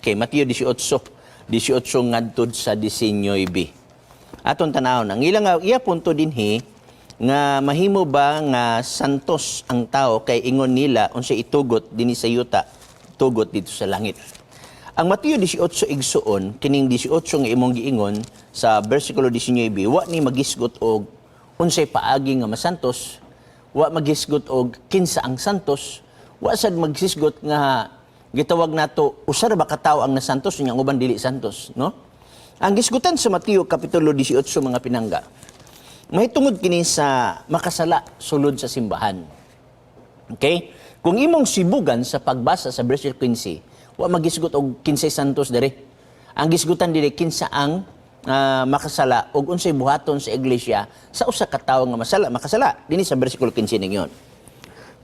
Okay, Mateo 18 ngadtod sa 19. Aton tanawon ang ilang iya punto dinhi nga mahimo ba nga santos ang tao kay ingon nila unsay itugot dinhi sa yuta tugot dito sa langit. Ang Mateo 18 igsuon kining 18 nga imong giingon sa bersikulo 19 wa ni magisgot og unsay paagi nga masantos, wa magisgot og kinsa ang santos, wa sad magisgot nga gitawag nato usa ra ba ka tawo ang nasantos unya uban dili santos, no? Ang gisgutan sa Mateo kapitulo 18 mga pinangga, mahitungod kini sa makasala sulod sa simbahan. Okay? Kung imong sibugan sa pagbasa sa bersikulo 15, wa magisgot og kinsay santos dere. Ang gisgutan diri kinsa ang makasala og unsay buhaton sa iglesia sa usa ka tawo nga makasala dinhi sa bersikulo 15 ningon.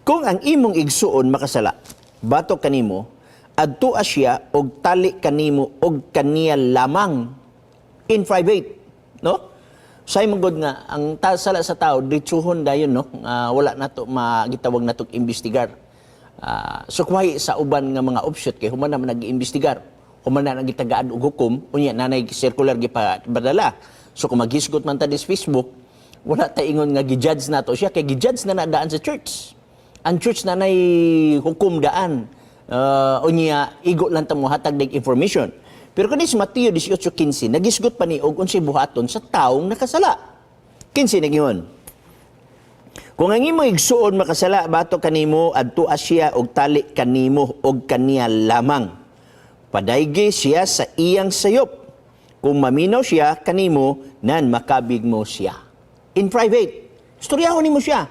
Kung ang imong igsuon makasala, batok kanimo, adtua siya og tali kanimo og kaniya lamang in private, no? Say magod nga ang sala sa tao ditsuhon dayon, no? Wala nato magitawag nato imbestigar. Sukwahi sa uban nga mga offshoot kay human naman nag-iimbestigar. Human na nagitagaan og hukom, unya nanay circular gipadala. So kung maghisgot man ta dis Facebook, wala ta ingon nga gi-judge nato siya kay gi-judge na nadaan sa church. Ang church na nay hukom daan. Unya igo lang ta mo hatag ng information. Pero kani sa Mateo 18:15 nagisgot pa ni og unsay buhaton sa taong nakasala. 15 nagyon. Kung ang imo igsuon makasala bato kanimo adtua siya og tali kanimo og kaniya lamang. Padaygi siya sa iyang sayop. Kung maminaw siya kanimo nan makabig mo siya. In private. Istoryahon nimo siya.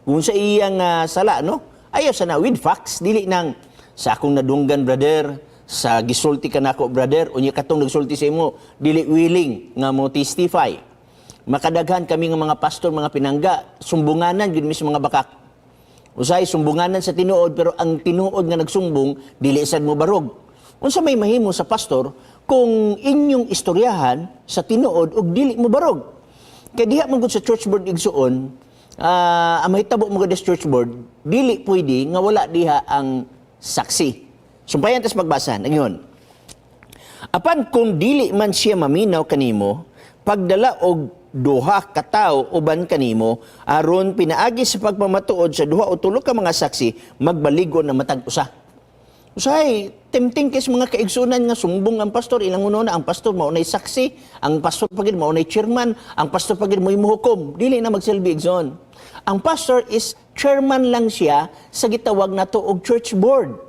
Kung sa iyang sala, no? Ayaw sana with facts, dili nang sa akong nadunggan, brother, sa gisulti ka nako, brother, unya katong nagsulti sa imo, dili willing nga mo testify. Makadaghan kami nga mga pastor, mga pinangga, sumbunganan yun mismo mga bakak. Usay, sumbunganan sa tinuod, pero ang tinuod nga nagsumbong, dili sad mo barog. Unsa may mahimo sa pastor kung inyong istoryahan sa tinuod ug dili mo barog. Kay diha man gud sa church board igsuon, ang mahitabo mo gud sa church board, dili pwede nga wala diha ang saksi. Sumpayan tas magbasa nagyon. Apan kung dili man siya maminaw kanimo, pagdala og duha ka tawo uban kanimo aron pinaagi sa pagpamatuod sa duha o tulo ka mga saksi, magbaligo na matag usa. Usay, tempting kes mga kaigsunan nga sumbong ang pastor, ilang una ang pastor maunay saksi, ang pastor pagid maunay chairman, ang pastor pagid mo imuhukom, dili na magsilbi igsoon. Ang pastor is chairman lang siya sa gitawag nato og church board.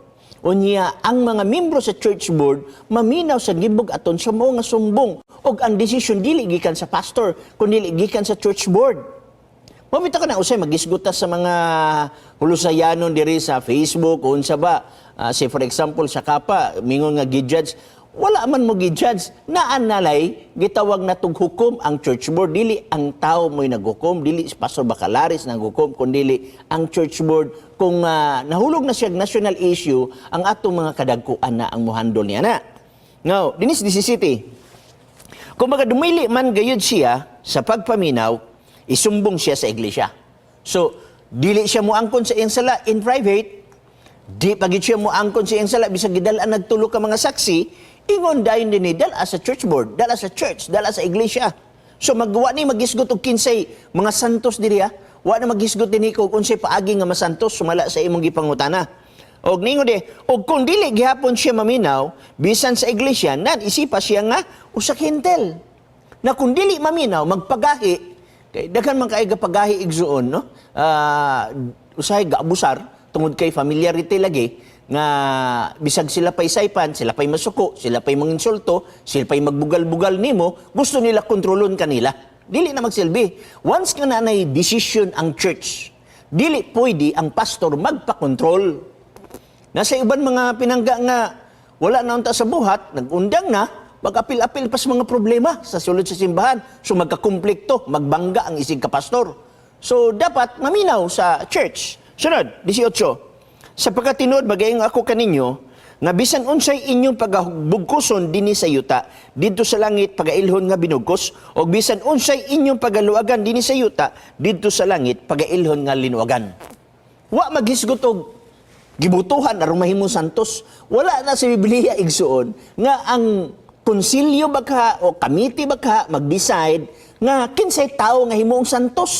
Unya ang mga membro sa church board maminaw sa gibog aton sa mao nga sumbong og ang decision dili gikan sa pastor kundi gikan sa church board. Mamita ka na usay magisgutas sa mga hulusayanon diri sa Facebook o unsa ba. Say for example sa kapa mingon nga gi-judge, wala man mo gi-judge, naanalay gitawag natong hukom ang church board, dili ang tao mo'y naghukom, dili si Pastor Bacalaris naghukom, kundi ang church board. Kung nahulog na siya national issue, ang atong mga kadagkuan na ang muhandol niya na. Now, dinis 17. Kung baga dumili man gayud siya sa pagpaminaw, isumbong siya sa iglesia. So, dili siya moangkon sa iyang sala in private, di pagit siya moangkon sa iyang sala, bisag gidalaan nagtulo ka mga saksi, ingon dayon din ni dala sa church board, dala sa church, dala sa iglesia. So magwa ni magisgot og kinsay mga santos diri ha. Wa na magisgot dinhi kung unsay paagi nga masantos sumala sa imong gipangutana. Og ningo de, og kung dili gihapon siya maminaw bisan sa iglesia, nan isipa siya nga usa hintel. Na kung dili maminaw magpagahi, kay daghan man kay gapagahi igsuon, no? Usahay gaabusar tungod kay familiarity lagi nga bisag sila pay saypan, sila pay masuko, sila pay manginsulto, sila pay magbugal-bugal nimo, gusto nila kontrolon kanila. Dili na magsilbi. Once nga nanay decision ang church, dili pwede ang pastor magpakontrol. Nasa iban mga pinangga nga wala na unta sa buhat, nagundang na, mag-apil-apil pa sa mga problema sa sulod sa simbahan. So magkakumplikto, magbangga ang isig ka pastor. So dapat maminaw sa church. Sunod, 18. Sa pagkatinuod, magayong ako kaninyo, nga bisan unsay inyong pagabugkuson dinhi sa yuta, didto sa langit pagailhon nga binugkos, o bisan unsay inyong pagaluagan dinhi sa yuta, didto sa langit pagailhon nga linuagan. Wa maghisgot og gibutuhan aron mahimong santos. Wala na sa Biblia igsuon nga ang konsilyo bagha o committee bagha mag-decide nga kinsay tao nga himuong santos.